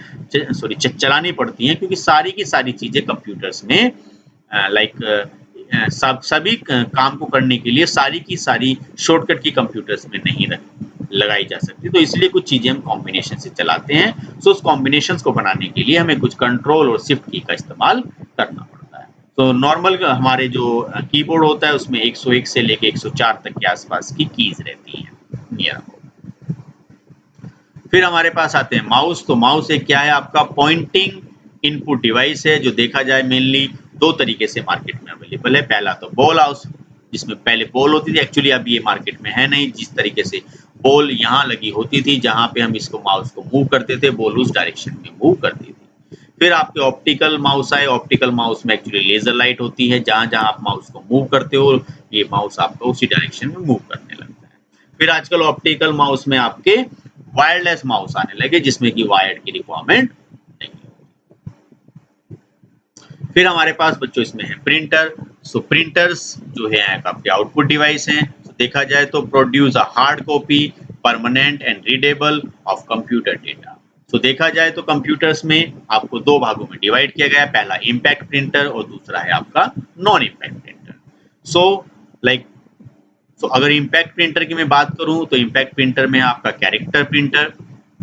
S1: सॉरी चलानी पड़ती हैं, क्योंकि सारी की सारी चीजें कंप्यूटर्स में लाइक सभी काम को करने के लिए सारी की सारी शॉर्टकट की कंप्यूटर्स में नहीं लगाई जा सकती, तो इसलिए कुछ चीजें हम कॉम्बिनेशन से चलाते हैं। सो उस कॉम्बिनेशन को बनाने के लिए हमें कुछ कंट्रोल और शिफ्ट की का इस्तेमाल करना पड़ता है। तो नॉर्मल हमारे जो कीबोर्ड होता है उसमें 101 से लेके 104 तक के आसपास की कीज रहती हैं नियर अबाउट। फिर हमारे पास आते हैं माउस। तो माउस एक क्या है, आपका पॉइंटिंग इनपुट डिवाइस है, जो देखा जाए मेनली 2 तरीके से मार्केट में अवेलेबल है। पहला तो बॉल हाउस, जिसमें पहले बॉल होती थी, एक्चुअली अब ये मार्केट में है नहीं। जिस तरीके से बॉल यहाँ लगी होती थी, जहाँ पे हम इसको माउस को मूव करते थे, बॉल उस डायरेक्शन में मूव करती थी। फिर आपके ऑप्टिकल माउस आए। ऑप्टिकल माउस में एक्चुअली लेजर लाइट होती है, जहाँ जहाँ आप माउस को मूव करते हो ये माउस आपको उसी डायरेक्शन में मूव करने लगता है। फिर आजकल ऑप्टिकल माउस में आपके वायरलेस माउस आने लगे, जिसमें कि वायर्ड की रिक्वायरमेंट नहीं होती। फिर हमारे पास बच्चों इसमें है प्रिंटर। सो प्रिंटर्स जो है आपके आउटपुट डिवाइस हैं। तो देखा जाए तो produce a hard copy, permanent and readable of computer data. तो देखा जाए तो कंप्यूटर्स में आपको दो भागों में डिवाइड किया गया है, पहला इम्पैक्ट प्रिंटर और दूसरा है आपका non impact printer. So like अगर इम्पैक्ट प्रिंटर की मैं बात करूं तो इम्पैक्ट प्रिंटर में आपका character printer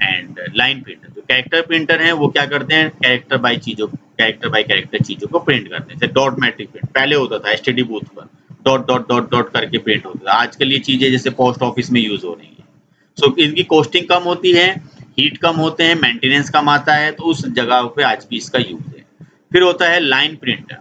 S1: and line printer. जो कैरेक्टर प्रिंटर है वो क्या करते हैं, कैरेक्टर बाय कैरेक्टर चीजों को प्रिंट करते हैं। जैसे डॉट मैट्रिक प्रिंट पहले होता था एसटीडी बूथ पर, डॉट डॉट डॉट डॉट करके प्रिंट होता था। आजकल ये चीजें जैसे पोस्ट ऑफिस में यूज हो रही है। सो इनकी कॉस्टिंग कम होती है, हीट कम होते हैं, मेंटेनेंस कम आता है, तो उस जगह पे आज भी इसका यूज है। फिर होता है लाइन प्रिंटर।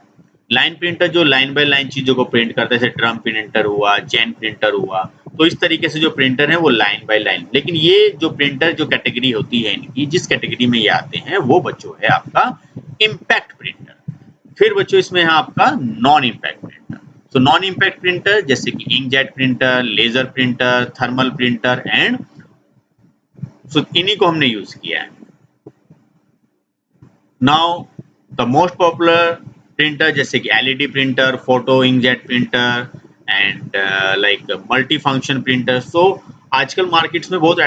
S1: लाइन प्रिंटर जो लाइन बाय लाइन चीजों को प्रिंट करता है, जैसे ड्रम प्रिंटर हुआ, चेन प्रिंटर हुआ। तो इस तरीके से जो प्रिंटर है वो लाइन बाय लाइन। लेकिन ये जो प्रिंटर जो कैटेगरी होती है इनकी, जिस कैटेगरी में ये आते हैं वो बच्चों है आपका इम्पैक्ट प्रिंटर। फिर बच्चों इसमें है आपका नॉन इम्पैक्ट प्रिंटर। तो नॉन इम्पैक्ट प्रिंटर जैसे कि inkjet printer, laser printer, thermal printer and इन्हीं को हमने यूज किया है। Now the most popular printer जैसे कि LED printer, photo inkjet printer and like multi function printer. So आजकल मार्केट्स में बहुत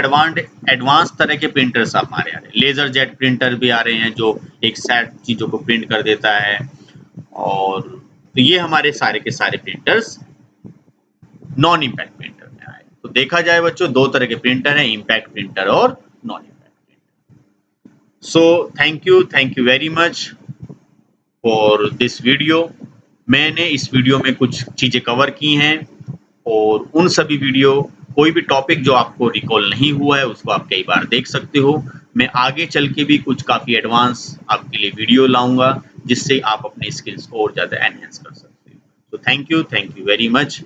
S1: एडवांस तरह के प्रिंटर्स हमारे आ रहे हैं। लेजर जेट प्रिंटर भी आ रहे हैं जो एक सेट चीजों को प्रिंट कर देता है। और तो ये हमारे सारे के सारे प्रिंटर्स नॉन इम्पैक्ट प्रिंटर में आए। तो देखा जाए बच्चों दो तरह के प्रिंटर हैं, इम्पैक्ट प्रिंटर और non impact printer. So thank you very much for this video. मैंने इस वीडियो में कुछ चीजें कवर की हैं और उन सभी वीडियो कोई भी टॉपिक जो आपको रिकॉल नहीं हुआ है उसको आप कई बार देख सकते हो। मैं आगे चल के भी कुछ काफी एडवांस आपके लिए वीडियो लाऊंगा जिससे आप अपने स्किल्स को और ज्यादा एनहेंस कर सकते हो। तो थैंक यू वेरी मच।